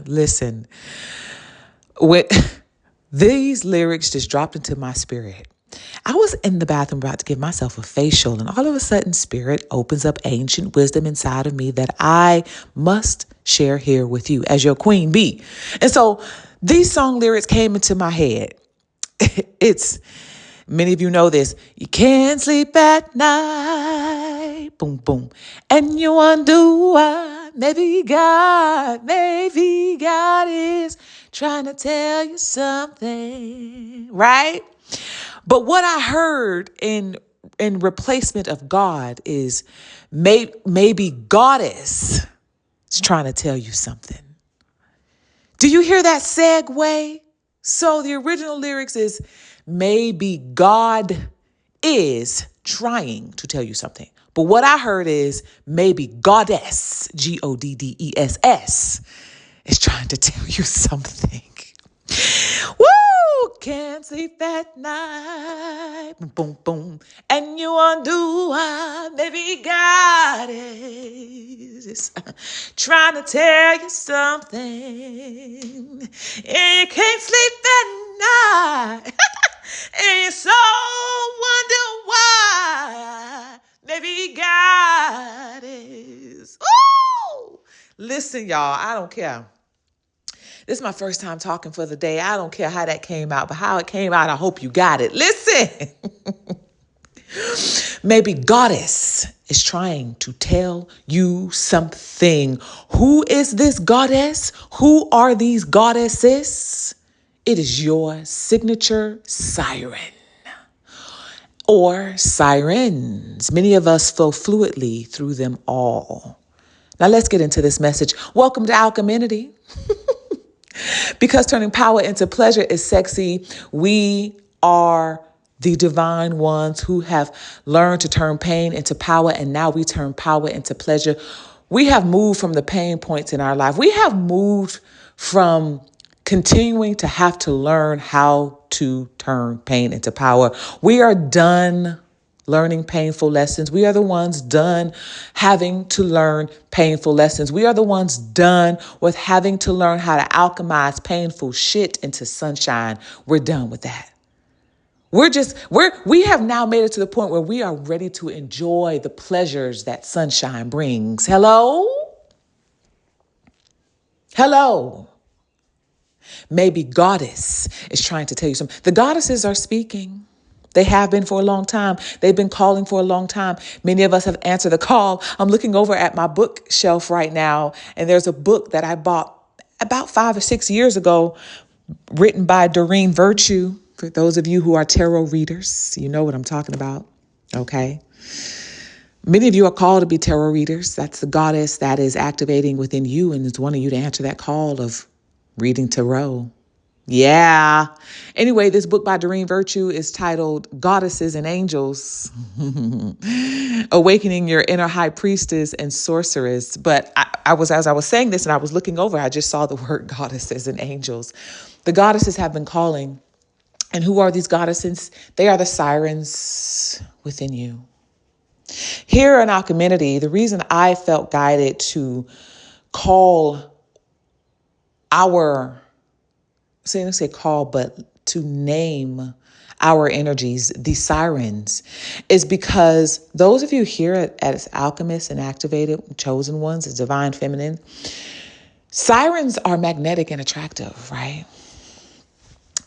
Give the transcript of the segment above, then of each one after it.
Listen, when these lyrics just dropped into my spirit, I was in the bathroom about to give myself a facial, and all of a sudden, Spirit opens up ancient wisdom inside of me that I must share here with you as your queen bee. And so these song lyrics came into my head. It's, many of you know this. You can't sleep at night. Boom, boom. And you wonder why. Maybe God is trying to tell you something, right? But what I heard in replacement of God is maybe Goddess is trying to tell you something. Do you hear that segue? So the original lyrics is maybe God is trying to tell you something. But what I heard is maybe Goddess, Goddess, is trying to tell you something. Woo! Can't sleep at night. Boom, boom, boom. And you wonder why. Maybe God is trying to tell you something. And you can't sleep at night. And you so wonder why. Maybe God is. Ooh! Listen, y'all, I don't care. This is my first time talking for the day. I don't care how that came out, but how it came out, I hope you got it. Listen. Maybe Goddess is trying to tell you something. Who is this goddess? Who are these goddesses? It is your signature siren or sirens. Many of us flow fluidly through them all. Now let's get into this message. Welcome to Alcheminity. Because turning power into pleasure is sexy, we are the divine ones who have learned to turn pain into power, and now we turn power into pleasure. We have moved from the pain points in our life. We have moved from continuing to have to learn how to turn pain into power. We are done learning painful lessons. We are the ones done having to learn painful lessons. We are the ones done with having to learn how to alchemize painful shit into sunshine. We're done with that. We have now made it to the point where we are ready to enjoy the pleasures that sunshine brings. Hello? Hello. Maybe Goddess is trying to tell you something. The goddesses are speaking. They have been for a long time. They've been calling for a long time. Many of us have answered the call. I'm looking over at my bookshelf right now, and there's a book that I bought about 5 or 6 years ago, written by Doreen Virtue. For those of you who are tarot readers, you know what I'm talking about. Okay. Many of you are called to be tarot readers. That's the goddess that is activating within you and is wanting you to answer that call of reading tarot. Yeah. Anyway, this book by Doreen Virtue is titled Goddesses and Angels, Awakening Your Inner High Priestess and Sorceress. But as I was saying this and I was looking over, I just saw the word goddesses and angels. The goddesses have been calling. And who are these goddesses? They are the sirens within you. Here in Alcheminity, the reason I felt guided to call to name our energies, the sirens, is because those of you here as alchemists and activated, chosen ones, as divine feminine, sirens are magnetic and attractive, right?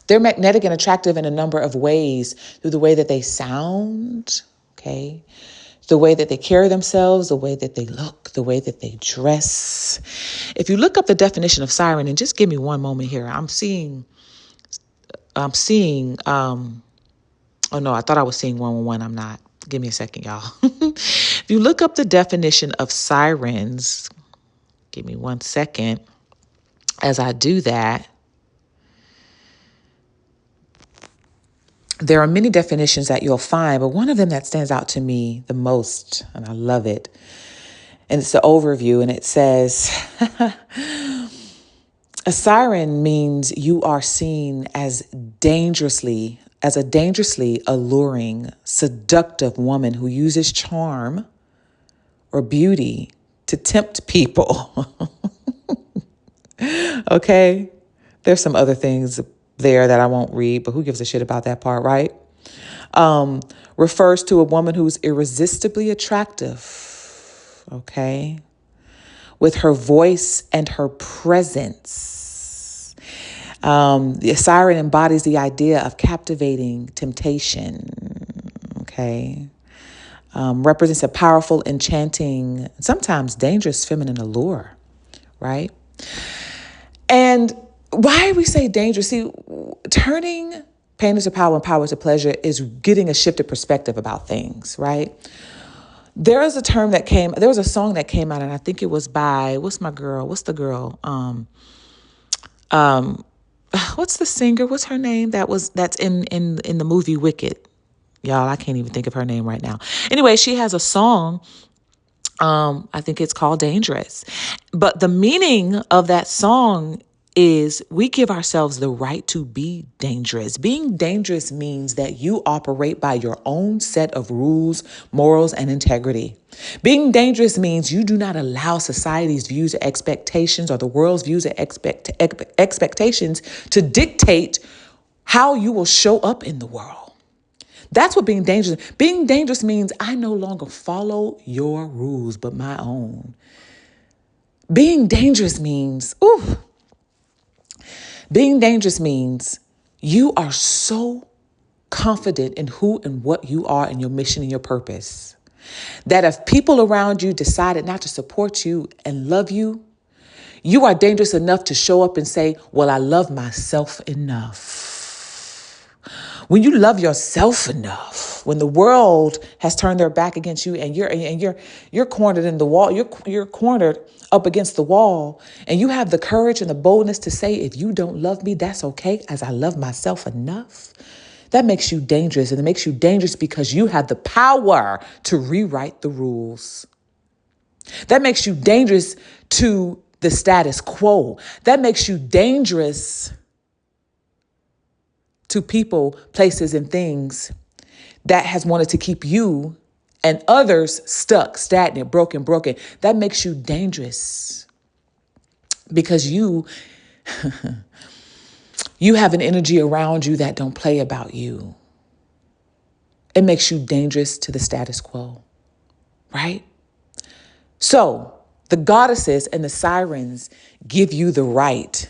They're magnetic and attractive in a number of ways, through the way that they sound, okay? The way that they carry themselves, the way that they look, the way that they dress. If you look up the definition of siren, and just give me one moment here, I'm seeing, oh no, I thought I was seeing 111. I'm not. Give me a second, y'all. If you look up the definition of sirens, give me 1 second as I do that. There are many definitions that you'll find, but one of them that stands out to me the most, and I love it, and it's the overview, and it says, a siren means you are seen as a dangerously alluring, seductive woman who uses charm or beauty to tempt people. Okay. There's some other things there that I won't read, but who gives a shit about that part, right? Refers to a woman who's irresistibly attractive. Okay. With her voice and her presence. The siren embodies the idea of captivating temptation. Okay. Represents a powerful, enchanting, sometimes dangerous feminine allure, right? And why we say dangerous? See, turning pain into power and power to pleasure is getting a shifted perspective about things, right? There was a song that came out, and I think it was by, what's the girl? What's the singer? What's her name? That's in the movie Wicked. Y'all, I can't even think of her name right now. Anyway, she has a song. I think it's called Dangerous. But the meaning of that song is we give ourselves the right to be dangerous. Being dangerous means that you operate by your own set of rules, morals, and integrity. Being dangerous means you do not allow society's views or expectations or the world's views or expectations to dictate how you will show up in the world. That's what being dangerous. Being dangerous means I no longer follow your rules, but my own. Being dangerous means, being dangerous means you are so confident in who and what you are and your mission and your purpose that if people around you decided not to support you and love you, you are dangerous enough to show up and say, well, I love myself enough. When you love yourself enough, when the world has turned their back against you and you're cornered in the wall, you're cornered up against the wall, and you have the courage and the boldness to say, if you don't love me, that's okay, as I love myself enough. That makes you dangerous, and it makes you dangerous because you have the power to rewrite the rules. That makes you dangerous to the status quo. That makes you dangerous to people, places, and things that has wanted to keep you and others stuck, stagnant, broken. That makes you dangerous because you have an energy around you that don't play about you. It makes you dangerous to the status quo, right? So the goddesses and the sirens give you the right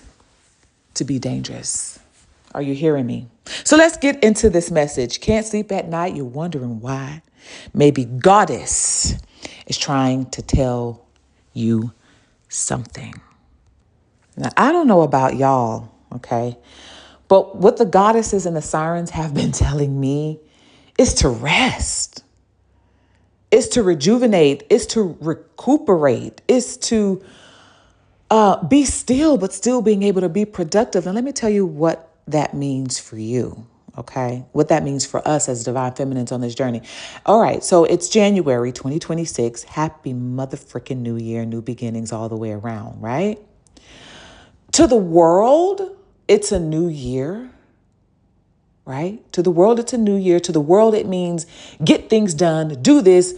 to be dangerous. Are you hearing me? So let's get into this message. Can't sleep at night. You're wondering why. Maybe Goddess is trying to tell you something. Now, I don't know about y'all, okay? But what the goddesses and the sirens have been telling me is to rest. It's to rejuvenate. It's to recuperate. It's to be still, but still being able to be productive. And let me tell you what that means for you, okay? What that means for us as divine feminines on this journey. All right, so it's January 2026. Happy motherfucking New Year, new beginnings all the way around, right? To the world, it's a new year, right? To the world, it's a new year. To the world, it means get things done, do this,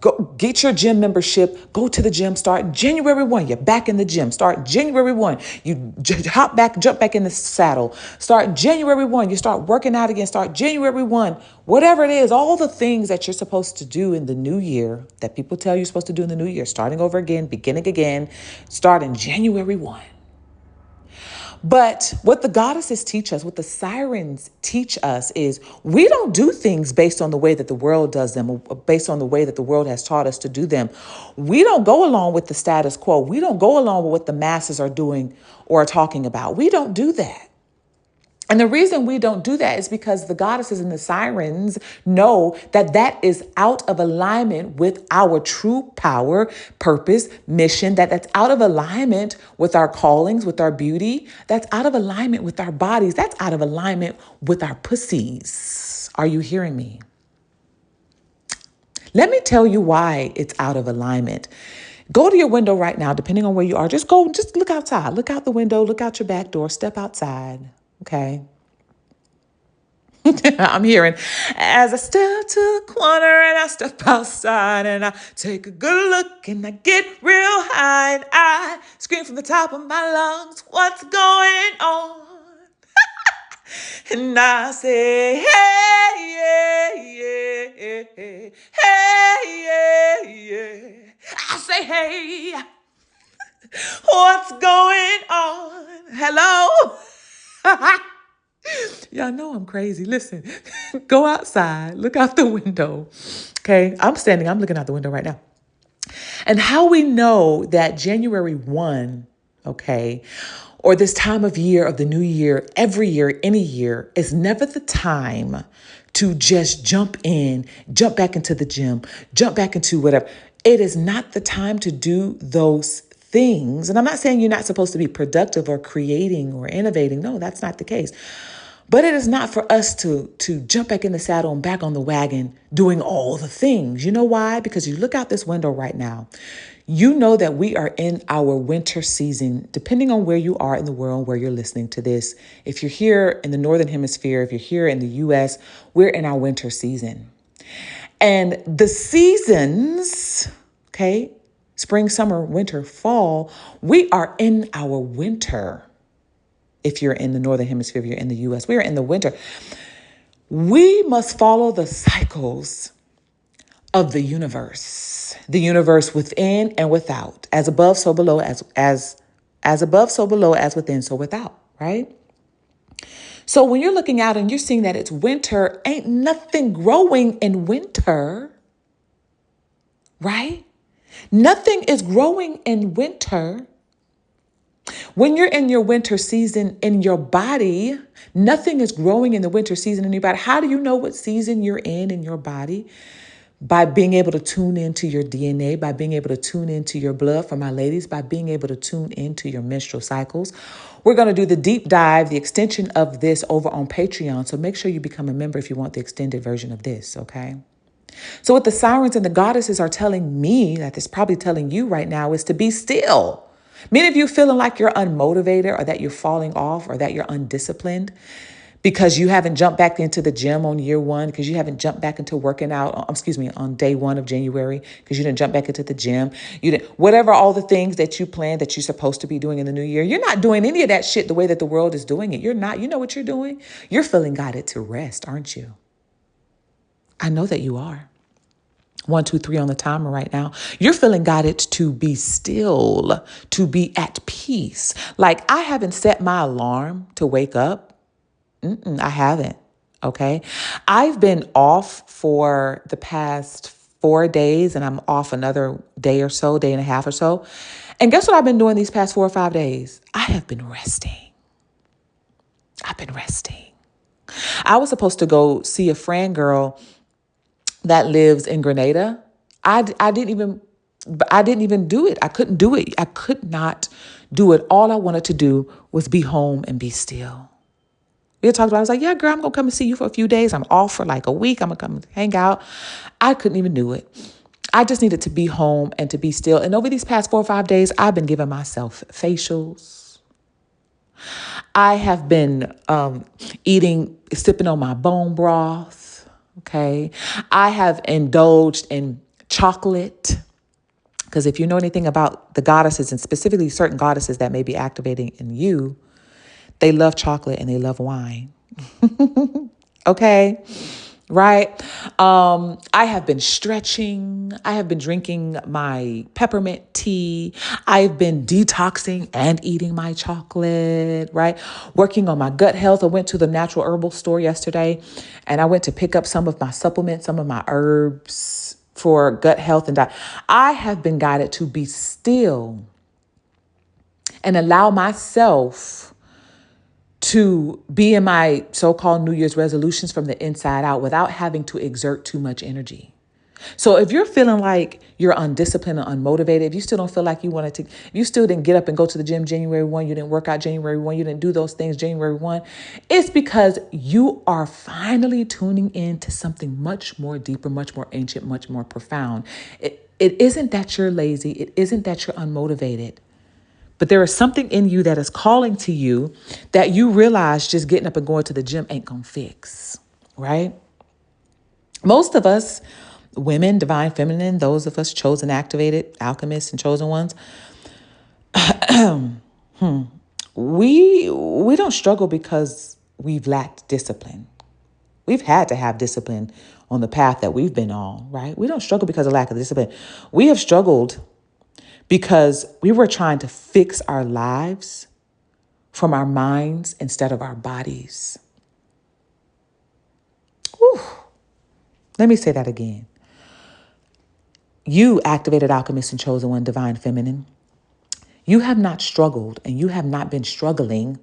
go get your gym membership, go to the gym, start January 1. You're back in the gym. Start January 1. You jump back in the saddle. Start January 1. You start working out again. Start January 1. Whatever it is, all the things that you're supposed to do in the new year that people tell you're supposed to do in the new year, starting over again, beginning again, starting January 1. But what the goddesses teach us, what the sirens teach us is we don't do things based on the way that the world does them, or based on the way that the world has taught us to do them. We don't go along with the status quo. We don't go along with what the masses are doing or are talking about. We don't do that. And the reason we don't do that is because the goddesses and the sirens know that that is out of alignment with our true power, purpose, mission, that's out of alignment with our callings, with our beauty, that's out of alignment with our bodies, that's out of alignment with our pussies. Are you hearing me? Let me tell you why it's out of alignment. Go to your window right now, depending on where you are. Just look outside. Look out the window, look out your back door, step outside. Okay. I'm hearing, as I step to the corner and I step outside and I take a good look and I get real high and I scream from the top of my lungs, what's going on? And I say, hey, yeah, yeah, hey, yeah, yeah. I say, hey, what's going on? Hello? Y'all know I'm crazy. Listen, go outside, look out the window. Okay, I'm looking out the window right now. And how we know that January 1, okay, or this time of year of the new year, every year, any year, is never the time to just jump back into the gym, jump back into whatever. It is not the time to do those things. And I'm not saying you're not supposed to be productive or creating or innovating. No, that's not the case. But it is not for us to jump back in the saddle and back on the wagon doing all the things. You know why? Because you look out this window right now. You know that we are in our winter season, depending on where you are in the world, where you're listening to this. If you're here in the Northern Hemisphere, if you're here in the U.S., we're in our winter season. And the seasons, okay, spring, summer, winter, fall, we are in our winter. If you're in the Northern Hemisphere, if you're in the U.S., we are in the winter. We must follow the cycles of the universe within and without, as above, so below, as above, so below, as within, so without, right? So when you're looking out and you're seeing that it's winter, ain't nothing growing in winter, right? Nothing is growing in winter. When you're in your winter season in your body, nothing is growing in the winter season in your body. How do you know what season you're in your body? By being able to tune into your DNA, by being able to tune into your blood, for my ladies, by being able to tune into your menstrual cycles. We're going to do the deep dive, the extension of this over on Patreon. So make sure you become a member if you want the extended version of this, okay? So what the sirens and the goddesses are telling me, that is probably telling you right now, is to be still. Many of you feeling like you're unmotivated or that you're falling off or that you're undisciplined because you haven't jumped back into the gym on year one, because you haven't jumped back into working out, on day 1 of January, because you didn't jump back into the gym. You didn't, whatever, all the things that you planned that you're supposed to be doing in the new year, you're not doing any of that shit the way that the world is doing it. You're not. You know what you're doing? You're feeling guided to rest, aren't you? I know that you are. 1, 2, 3 on the timer right now. You're feeling guided to be still, to be at peace. Like, I haven't set my alarm to wake up. I haven't. Okay. I've been off for the past 4 days and I'm off another day or so, day and a half or so. And guess what I've been doing these past 4 or 5 days? I have been resting. I've been resting. I was supposed to go see a friend girl that lives in Grenada. I didn't even do it. I couldn't do it. I could not do it. All I wanted to do was be home and be still. We had talked about it. I was like, yeah, girl, I'm going to come and see you for a few days. I'm off for like a week. I'm going to come and hang out. I couldn't even do it. I just needed to be home and to be still. And over these past 4 or 5 days, I've been giving myself facials. I have been sipping on my bone broth. Okay. I have indulged in chocolate, because if you know anything about the goddesses, and specifically certain goddesses that may be activating in you, they love chocolate and they love wine. Okay. Right. I have been stretching. I have been drinking my peppermint tea. I've been detoxing and eating my chocolate, right? Working on my gut health. I went to the natural herbal store yesterday and I went to pick up some of my supplements, some of my herbs for gut health and diet. I have been guided to be still and allow myself to be in my so-called New Year's resolutions from the inside out without having to exert too much energy. So if you're feeling like you're undisciplined or unmotivated, if you still don't feel like you wanted to, if you still didn't get up and go to the gym January 1, you didn't work out January 1, you didn't do those things January 1, it's because you are finally tuning in to something much more deeper, much more ancient, much more profound. It isn't that you're lazy. It isn't that you're unmotivated. But there is something in you that is calling to you that you realize just getting up and going to the gym ain't going to fix. right? Most of us, women, divine feminine, those of us chosen, activated, alchemists, and chosen ones, we don't struggle because we've lacked discipline. We've had to have discipline on the path that we've been on, right? We don't struggle because of lack of discipline. We have struggled because we were trying to fix our lives from our minds instead of our bodies. Whew. Let me say that again. You, activated alchemist and chosen one, divine feminine, you have not struggled and you have not been struggling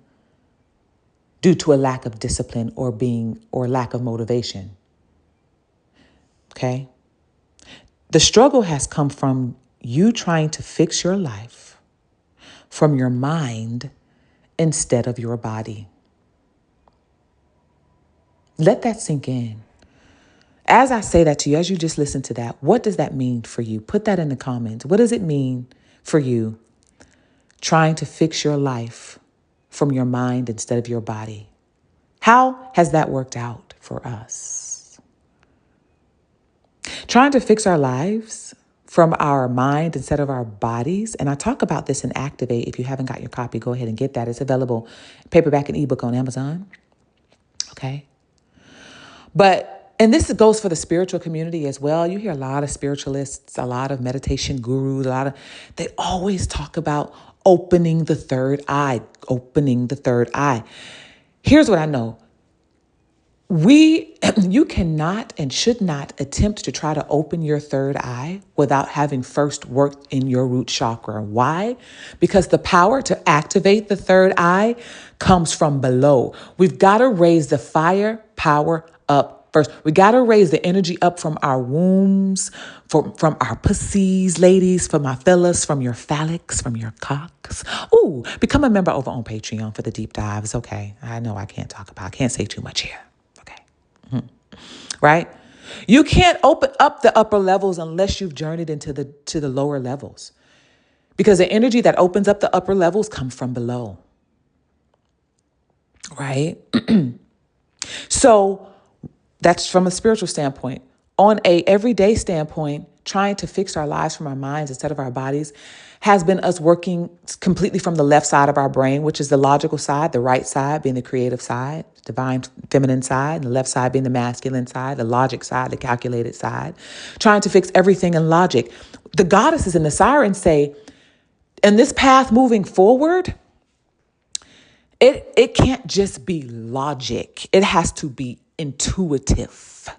due to a lack of discipline or lack of motivation. Okay? The struggle has come from you trying to fix your life from your mind instead of your body. Let that sink in. As I say that to you, as you just listen to that, what does that mean for you? Put that in the comments. What does it mean for you trying to fix your life from your mind instead of your body? How has that worked out for us? Trying to fix our lives from our mind instead of our bodies. And I talk about this in Activate. If you haven't got your copy, go ahead and get that. It's available paperback and ebook on Amazon. Okay. And this goes for the spiritual community as well. You hear a lot of spiritualists, a lot of meditation gurus, they always talk about opening the third eye. Here's what I know. You cannot and should not attempt to try to open your third eye without having first worked in your root chakra. Why? Because the power to activate the third eye comes from below. We've got to raise the fire power up first. We got to raise the energy up from our wombs, from our pussies, ladies, from my fellas, from your phallics, from your cocks. Ooh, become a member over on Patreon for the deep dives. Okay. I know I can't say too much here. Right? You can't open up the upper levels unless you've journeyed into the lower levels, because the energy that opens up the upper levels come from below. Right? So that's from a spiritual standpoint. On a everyday standpoint, trying to fix our lives from our minds instead of our bodies has been us working completely from the left side of our brain, which is the logical side, the right side being the creative side, divine feminine side, and the left side being the masculine side, the logic side, the calculated side, trying to fix everything in logic. The goddesses and the sirens say, in this path moving forward, it can't just be logic. It has to be intuitive.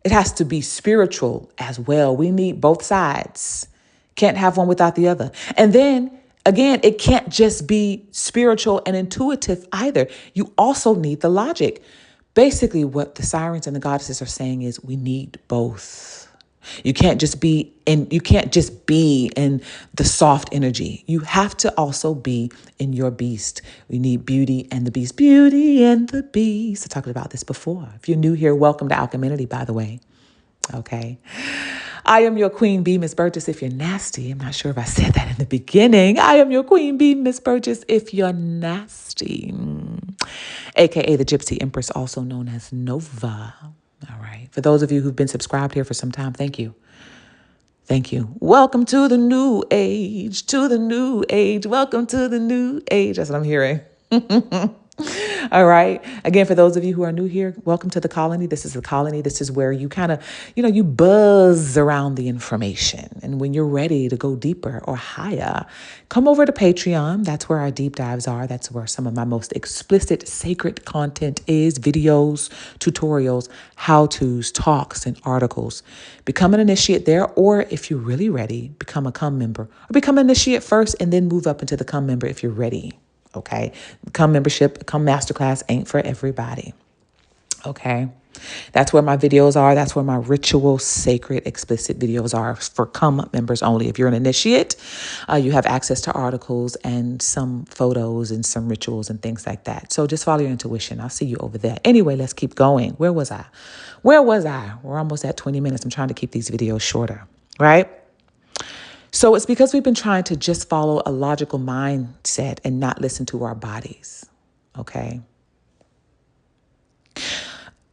It has to be spiritual as well. We need both sides. Can't have one without the other. And then again, it can't just be spiritual and intuitive either. You also need the logic. Basically, what the sirens and the goddesses are saying is we need both. You can't just be in the soft energy. You have to also be in your beast. We need beauty and the beast. Beauty and the beast. I talked about this before. If you're new here, welcome to Alcheminity, by the way. Okay. I am your queen bee, Miss Burgess, if you're nasty. I'm not sure if I said that in the beginning. I am your queen bee, Miss Burgess, if you're nasty. AKA the Gypsy Empress, also known as Nova. All right. For those of you who've been subscribed here for some time, thank you. Thank you. Welcome to the new age, Welcome to the new age. That's what I'm hearing. All right. Again, for those of you who are new here, welcome to the colony. This is the colony. This is where you kind of, you buzz around the information. And when you're ready to go deeper or higher, come over to Patreon. That's where our deep dives are. That's where some of my most explicit sacred content is: videos, tutorials, how-tos, talks, and articles. Become an initiate there, or if you're really ready, become a come member, or become an initiate first and then move up into the come member if you're ready. Okay. Come membership, come masterclass ain't for everybody. Okay. That's where my videos are. That's where my ritual, sacred, explicit videos are for come members only. If you're an initiate, you have access to articles and some photos and some rituals and things like that. So just follow your intuition. I'll see you over there. Anyway, let's keep going. Where was I? We're almost at 20 minutes. I'm trying to keep these videos shorter, right? So it's because we've been trying to just follow a logical mindset and not listen to our bodies. Okay.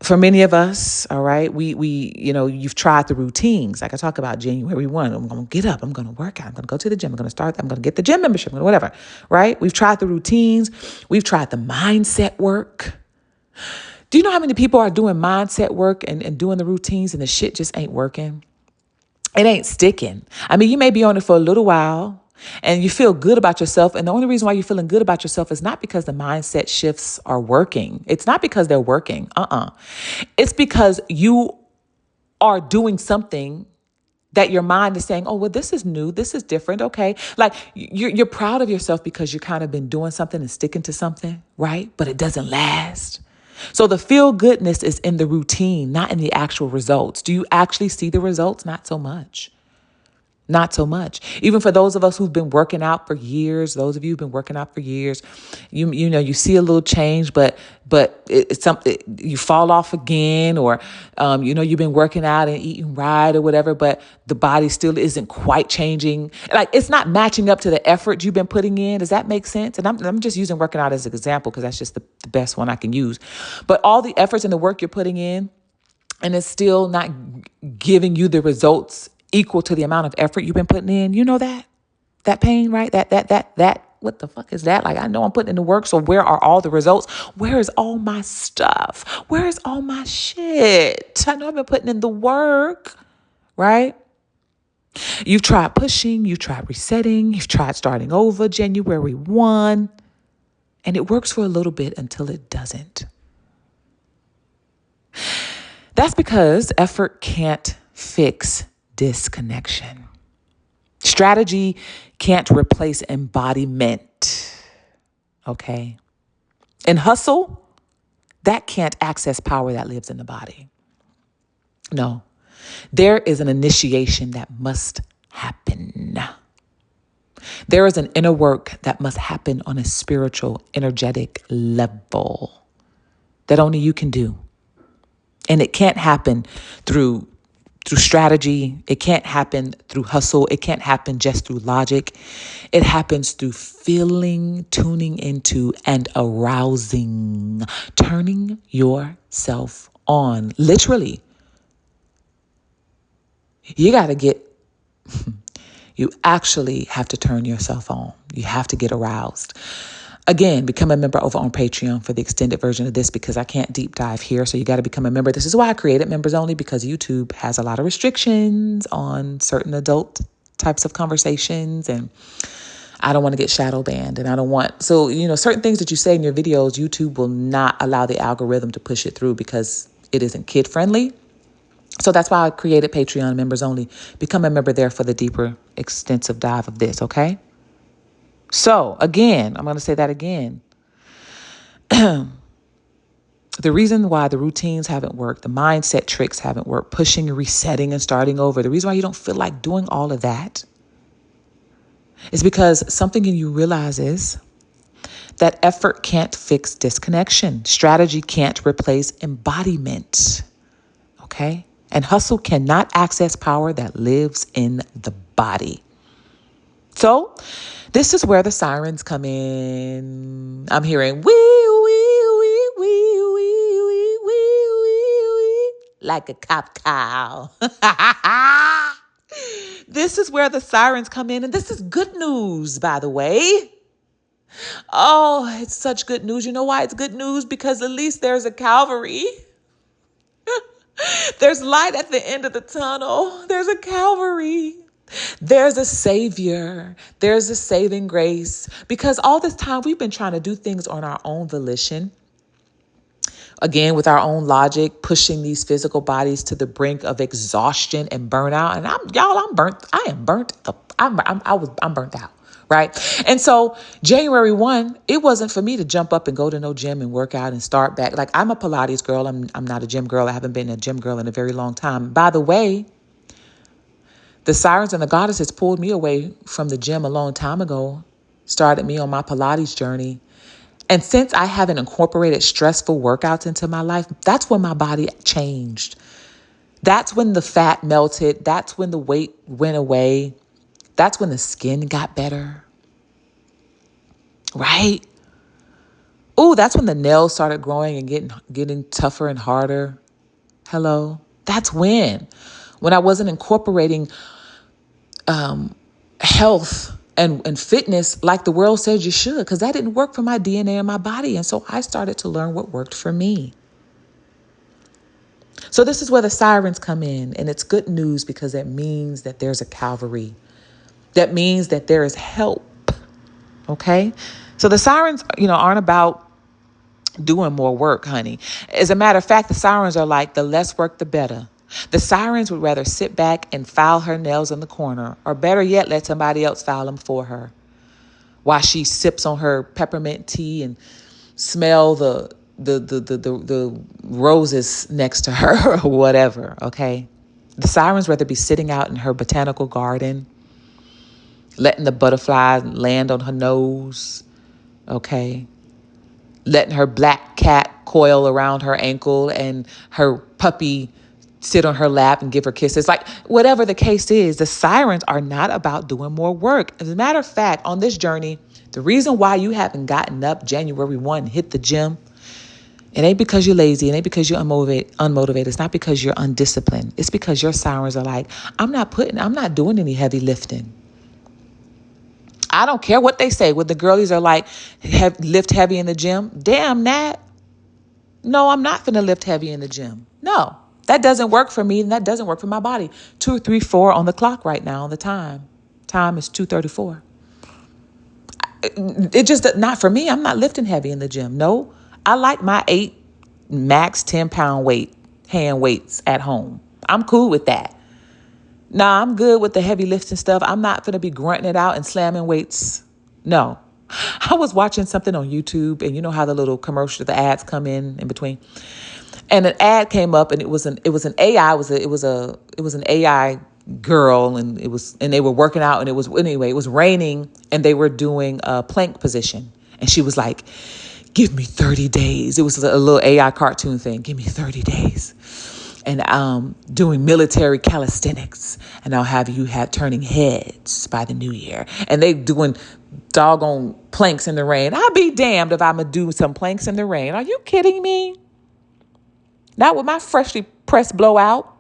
For many of us, all right, you've tried the routines. Like I talk about January 1, I'm going to get up, I'm going to work out, I'm going to go to the gym, I'm going to get the gym membership, whatever, right? We've tried the routines. We've tried the mindset work. Do you know how many people are doing mindset work and doing the routines and the shit just ain't working? It ain't sticking. I mean, you may be on it for a little while and you feel good about yourself. And the only reason why you're feeling good about yourself is not because the mindset shifts are working. It's not because they're working. It's because you are doing something that your mind is saying, oh, well, this is new. This is different. Okay. Like you're proud of yourself because you kind of been doing something and sticking to something, right? But it doesn't last. So the feel goodness is in the routine, not in the actual results. Do you actually see the results? Not so much. Not so much. Even for those of us who've been working out for years, those of you who've been working out for years, you see a little change, but it's something you fall off again, or you've been working out and eating right or whatever, but the body still isn't quite changing. Like it's not matching up to the effort you've been putting in. Does that make sense? And I'm just using working out as an example because that's just the best one I can use. But all the efforts and the work you're putting in, and it's still not giving you the results equal to the amount of effort you've been putting in. You know that pain, right? That, what the fuck is that? Like, I know I'm putting in the work. So where are all the results? Where is all my stuff? Where is all my shit? I know I've been putting in the work, right? You've tried pushing, you've tried resetting, you've tried starting over January 1, and it works for a little bit until it doesn't. That's because effort can't fix disconnection. Strategy can't replace embodiment. Okay. And hustle, that can't access power that lives in the body. No, there is an initiation that must happen. There is an inner work that must happen on a spiritual, energetic level that only you can do. And it can't happen through strategy. It can't happen through hustle. It can't happen just through logic. It happens through feeling, tuning into, and arousing, turning yourself on. Literally. You actually have to turn yourself on. You have to get aroused. Again, become a member over on Patreon for the extended version of this because I can't deep dive here. So you got to become a member. This is why I created members only, because YouTube has a lot of restrictions on certain adult types of conversations. And I don't want to get shadow banned. And I don't want, certain things that you say in your videos, YouTube will not allow the algorithm to push it through because it isn't kid friendly. So that's why I created Patreon members only. Become a member there for the deeper, extensive dive of this. Okay. So again, I'm going to say that again. The reason why the routines haven't worked, the mindset tricks haven't worked, pushing, resetting, and starting over, the reason why you don't feel like doing all of that is because something in you realizes that effort can't fix disconnection. Strategy can't replace embodiment. Okay? And hustle cannot access power that lives in the body. So this is where the sirens come in. I'm hearing wee, wee, wee, wee, wee, wee, wee, wee, wee, like a cop cow. This is where the sirens come in. And this is good news, by the way. Oh, it's such good news. You know why it's good news? Because at least there's a Calvary. There's light at the end of the tunnel. There's a Calvary. There's a savior. There's a saving grace. Because all this time we've been trying to do things on our own volition. Again, with our own logic, pushing these physical bodies to the brink of exhaustion and burnout. And I'm burnt. I am burnt up. I'm burnt out. Right. And so January 1, it wasn't for me to jump up and go to no gym and work out and start back. Like, I'm a Pilates girl. I'm not a gym girl. I haven't been a gym girl in a very long time. By the way, the sirens and the goddesses pulled me away from the gym a long time ago, started me on my Pilates journey. And since I haven't incorporated stressful workouts into my life, that's when my body changed. That's when the fat melted. That's when the weight went away. That's when the skin got better. Right? Ooh, that's when the nails started growing and getting tougher and harder. Hello. That's when I wasn't incorporating health and fitness like the world said you should, because that didn't work for my DNA and my body. And so I started to learn what worked for me. So this is where the sirens come in, and it's good news because it means that there's a Calvary. That means that there is help. Okay? So the sirens, aren't about doing more work, honey. As a matter of fact, the sirens are like, the less work, the better. The sirens would rather sit back and file her nails in the corner, or better yet, let somebody else file them for her while she sips on her peppermint tea and smell the roses next to her or whatever. Okay. The sirens rather be sitting out in her botanical garden, letting the butterflies land on her nose. Okay. Letting her black cat coil around her ankle and her puppy sit on her lap and give her kisses. Like, whatever the case is, the sirens are not about doing more work. As a matter of fact, on this journey, the reason why you haven't gotten up January 1 and hit the gym, it ain't because you're lazy. It ain't because you're unmotivated. It's not because you're undisciplined. It's because your sirens are like, I'm not doing any heavy lifting. I don't care what they say. When the girlies are like, lift heavy in the gym. Damn that. No, I'm not finna lift heavy in the gym. No, that doesn't work for me, and that doesn't work for my body. 2, 3, 4 on the clock right now on the time. Time is 2:34. It just not for me. I'm not lifting heavy in the gym. No, I like my 8 max 10-pound hand weights at home. I'm cool with that. Nah, I'm good with the heavy lifting stuff. I'm not going to be grunting it out and slamming weights. No. I was watching something on YouTube, and you know how the little commercial, the ads come in between. And an ad came up, and it was an AI. It was an AI girl, and they were working out, and it was raining, and they were doing a plank position. And she was like, give me 30 days. It was a little AI cartoon thing. Give me 30 days. And doing military calisthenics, and I'll have you turning heads by the new year. And they doing doggone planks in the rain. I'll be damned if I'm going to do some planks in the rain. Are you kidding me? Not with my freshly pressed blowout.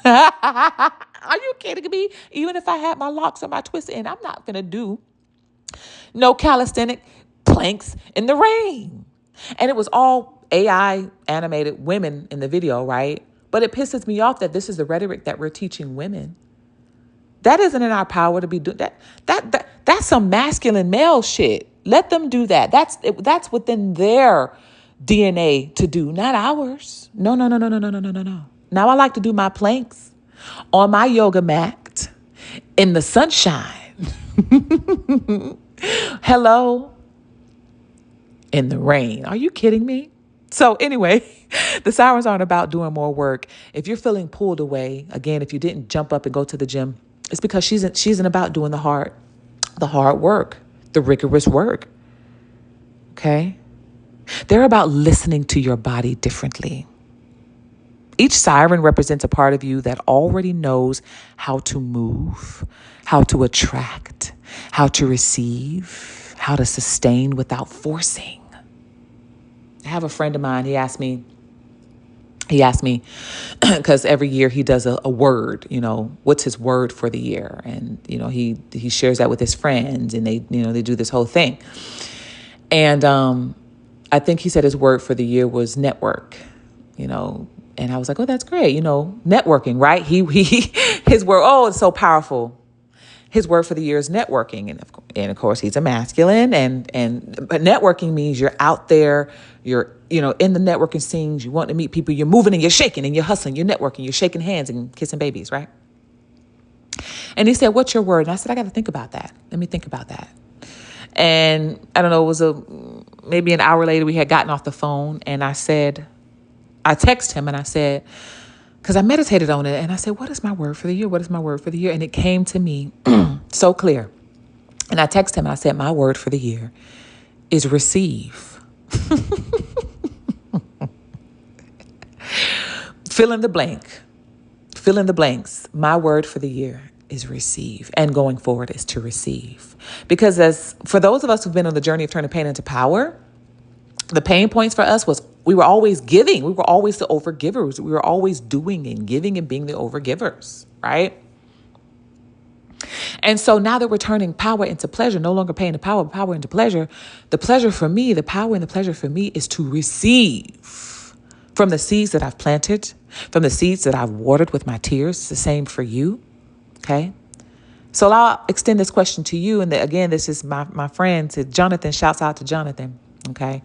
Are you kidding me? Even if I had my locks or my twists in, I'm not going to do no calisthenic planks in the rain. And it was all AI animated women in the video, right? But it pisses me off that this is the rhetoric that we're teaching women. That isn't in our power to be doing that. That's some masculine male shit. Let them do that. That's within their DNA to do, not ours. No. Now I like to do my planks on my yoga mat in the sunshine. Hello. In the rain. Are you kidding me? So anyway, the sirens aren't about doing more work. If you're feeling pulled away, again, if you didn't jump up and go to the gym, it's because she isn't about doing the hard work, the rigorous work. Okay? They're about listening to your body differently. Each siren represents a part of you that already knows how to move, how to attract, how to receive, how to sustain without forcing. I have a friend of mine, he asked me, because every year he does a word, what's his word for the year? And, he shares that with his friends, and they do this whole thing. And I think he said his word for the year was network, and I was like, oh, that's great. Networking, right? His word, oh, it's so powerful. His word for the year is networking. And of course, he's a masculine. But networking means you're out there, you're, in the networking scenes, you want to meet people, you're moving and you're shaking and you're hustling, you're networking, you're shaking hands and kissing babies, right? And he said, what's your word? And I said, I got to think about that. Let me think about that. And I don't know, it was maybe an hour later, we had gotten off the phone, and I texted him and I said, because I meditated on it, and I said, what is my word for the year? What is my word for the year? And it came to me so clear. And I texted him and I said, my word for the year is receive. Fill in the blanks. My word for the year is receive. And going forward is to receive. Because for those of us who've been on the journey of turning pain into power, The pain points for us was we were always giving. We were always the overgivers. We were always doing and giving and being the overgivers, right? And so now that we're turning power into pleasure, no longer paying the power into pleasure, the pleasure for me, the power and the pleasure for me is to receive from the seeds that I've planted, from the seeds that I've watered with my tears. It's the same for you. Okay. So I'll extend this question to you. And again, this is my friend, Jonathan. Shouts out to Jonathan. Okay.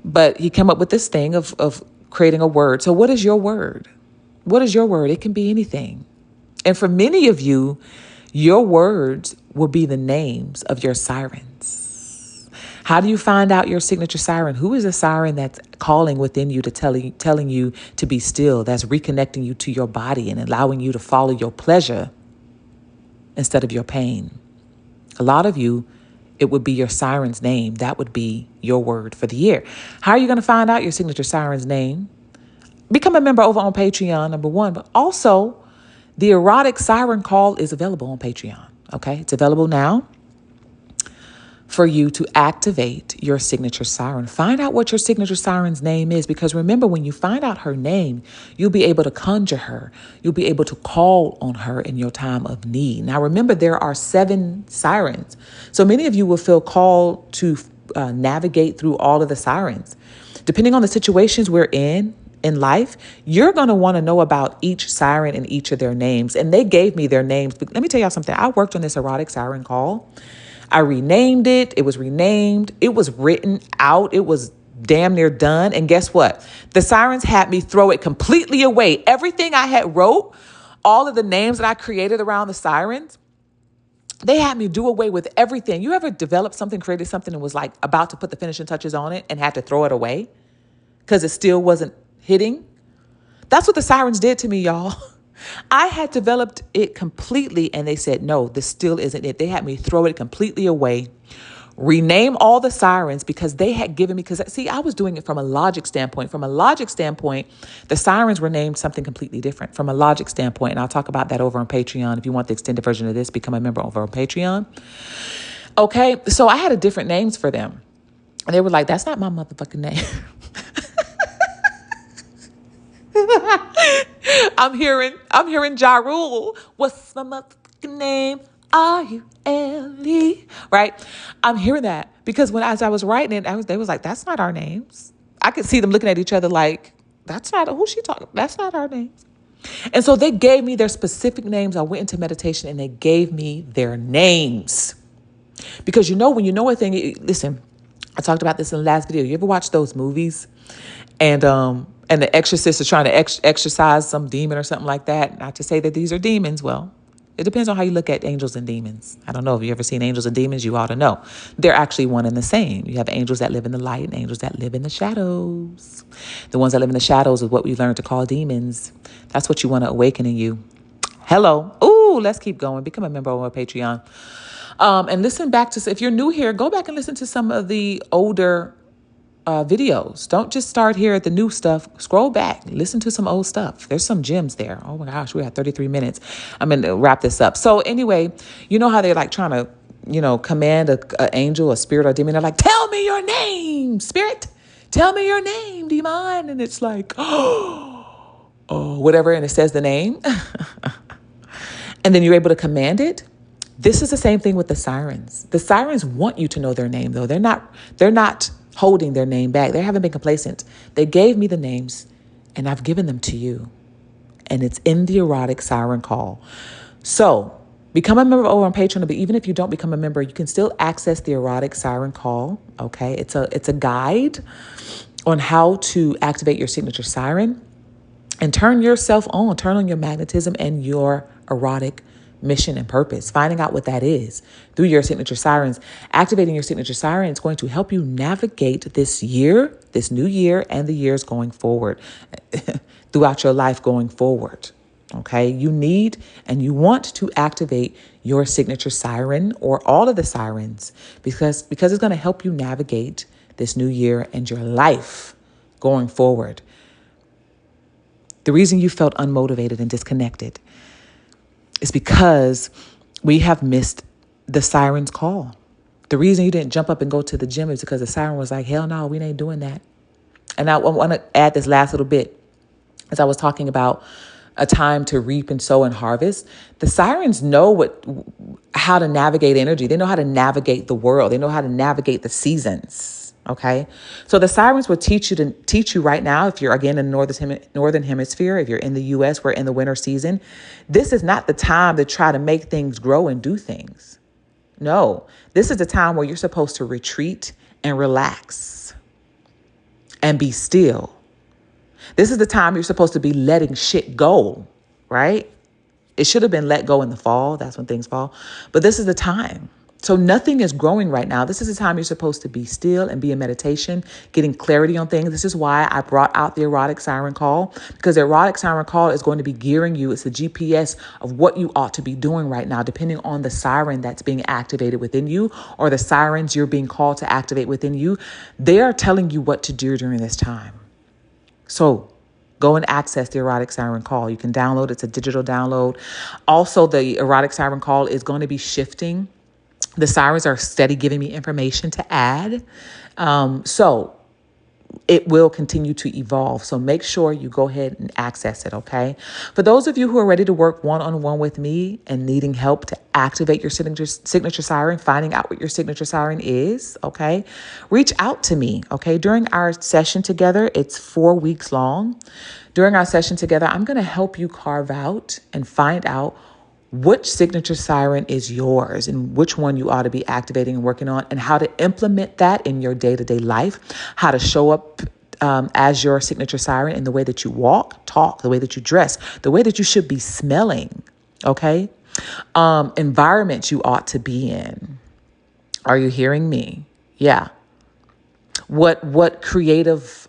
But he came up with this thing of creating a word. So what is your word? What is your word? It can be anything. And for many of you, your words will be the names of your sirens. How do you find out your signature siren? Who is a siren that's calling within you to telling you to be still, that's reconnecting you to your body and allowing you to follow your pleasure instead of your pain? A lot of you, it would be your siren's name. That would be your word for the year. How are you going to find out your signature siren's name? Become a member over on Patreon, number one, but also the erotic siren call is available on Patreon. Okay. It's available now for you to activate your signature siren. Find out what your signature siren's name is, because remember, when you find out her name, you'll be able to conjure her. You'll be able to call on her in your time of need. Now, remember, there are 7 sirens. So many of you will feel called to navigate through all of the sirens. Depending on the situations we're in life, you're going to want to know about each siren and each of their names. And they gave me their names. But let me tell y'all something. I worked on this erotic siren call. I renamed it. It was renamed. It was written out. It was damn near done. And guess what? The sirens had me throw it completely away. Everything I had wrote, all of the names that I created around the sirens, they had me do away with everything. You ever developed something, created something, and was like about to put the finishing touches on it and had to throw it away because it still wasn't hitting? That's what the sirens did to me, y'all. I had developed it completely, and they said, no, this still isn't it. They had me throw it completely away, rename all the sirens, because they had given me, because see, I was doing it from a logic standpoint. From a logic standpoint, the sirens were named something completely different from a logic standpoint. And I'll talk about that over on Patreon. If you want the extended version of this, become a member over on Patreon. Okay. So I had a different names for them. And they were like, that's not my motherfucking name. I'm hearing Ja Rule. What's my motherfucking name? R-U-L-E. Right? I'm hearing that because as I was writing it, they was like, that's not our names. I could see them looking at each other like, that's not who she talking. That's not our names. And so they gave me their specific names. I went into meditation and they gave me their names. Because when you know a thing, listen, I talked about this in the last video. You ever watch those movies and the exorcist is trying to exorcise some demon or something like that? Not to say that these are demons. Well, it depends on how you look at angels and demons. I don't know if you've ever seen angels and demons. You ought to know. They're actually one and the same. You have angels that live in the light and angels that live in the shadows. The ones that live in the shadows is what we learned to call demons. That's what you want to awaken in you. Hello. Ooh, let's keep going. Become a member on our Patreon. And listen back to, if you're new here, go back and listen to some of the older videos. Don't just start here at the new stuff. Scroll back, listen to some old stuff. There's some gems there. Oh my gosh, we had 33 minutes. I'm going to wrap this up. So anyway, you know how they're like trying to, command an angel, a spirit, or a demon. They're like, tell me your name, spirit. Tell me your name, demon. And it's like, oh, whatever. And it says the name. And then you're able to command it. This is the same thing with the sirens. The sirens want you to know their name, though. They're not holding their name back. They haven't been complacent. They gave me the names and I've given them to you. And it's in the erotic siren call. So become a member over on Patreon. But even if you don't become a member, you can still access the erotic siren call. Okay. It's a guide on how to activate your signature siren and turn yourself on, turn on your magnetism and your erotic mission and purpose. Finding out what that is through your signature sirens, activating your signature siren is going to help you navigate this year, this new year, and the years going forward throughout your life going forward. Okay. You need and you want to activate your signature siren or all of the sirens because it's going to help you navigate this new year and your life going forward. The reason you felt unmotivated and disconnected is because we have missed the siren's call. The reason you didn't jump up and go to the gym is because the siren was like, hell no, we ain't doing that. And I want to add this last little bit. As I was talking about a time to reap and sow and harvest, the sirens know how to navigate energy. They know how to navigate the world. They know how to navigate the seasons. Okay. So the sirens will teach you right now. If you're again in the northern hemisphere, if you're in the US, we're in the winter season. This is not the time to try to make things grow and do things. No, this is the time where you're supposed to retreat and relax and be still. This is the time you're supposed to be letting shit go, right? It should have been let go in the fall. That's when things fall. But this is the time. So nothing is growing right now. This is the time you're supposed to be still and be in meditation, getting clarity on things. This is why I brought out the erotic siren call, because the erotic siren call is going to be gearing you. It's the GPS of what you ought to be doing right now, depending on the siren that's being activated within you or the sirens you're being called to activate within you. They are telling you what to do during this time. So go and access the erotic siren call. You can download it. It's a digital download. Also, the erotic siren call is going to be shifting. The sirens are steady giving me information to add. So it will continue to evolve. So make sure you go ahead and access it, okay? For those of you who are ready to work one-on-one with me and needing help to activate your signature siren, finding out what your signature siren is, okay? Reach out to me, okay? During our session together, it's 4 weeks long. During our session together, I'm going to help you carve out and find out which signature siren is yours and which one you ought to be activating and working on, and how to implement that in your day-to-day life, how to show up as your signature siren in the way that you walk, talk, the way that you dress, the way that you should be smelling, okay? Environments you ought to be in. Are you hearing me? Yeah. What creative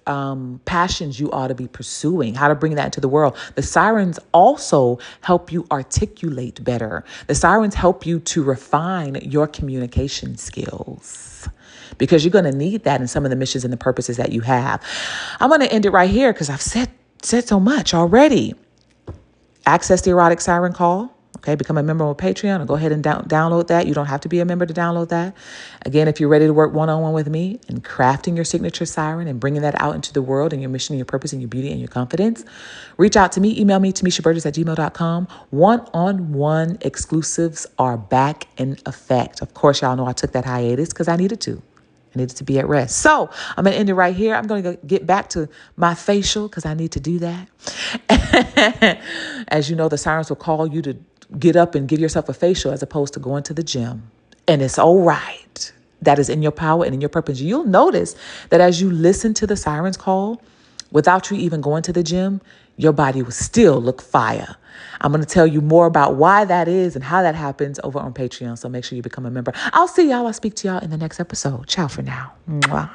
passions you ought to be pursuing, how to bring that into the world. The sirens also help you articulate better. The sirens help you to refine your communication skills, because you're going to need that in some of the missions and the purposes that you have. I'm going to end it right here because I've said so much already. Access the erotic siren call. Okay, become a member on Patreon, or go ahead and download that. You don't have to be a member to download that. Again, if you're ready to work one-on-one with me and crafting your signature siren and bringing that out into the world and your mission and your purpose and your beauty and your confidence, reach out to me. Email me, TimmeshaBurgess@gmail.com. One-on-one exclusives are back in effect. Of course, y'all know I took that hiatus because I needed to. I needed to be at rest. So I'm going to end it right here. I'm going to get back to my facial because I need to do that. As you know, the sirens will call you to get up and give yourself a facial as opposed to going to the gym. And it's all right. That is in your power and in your purpose. You'll notice that as you listen to the sirens call, without you even going to the gym, your body will still look fire. I'm going to tell you more about why that is and how that happens over on Patreon. So make sure you become a member. I'll see y'all. I'll speak to y'all in the next episode. Ciao for now. Mwah.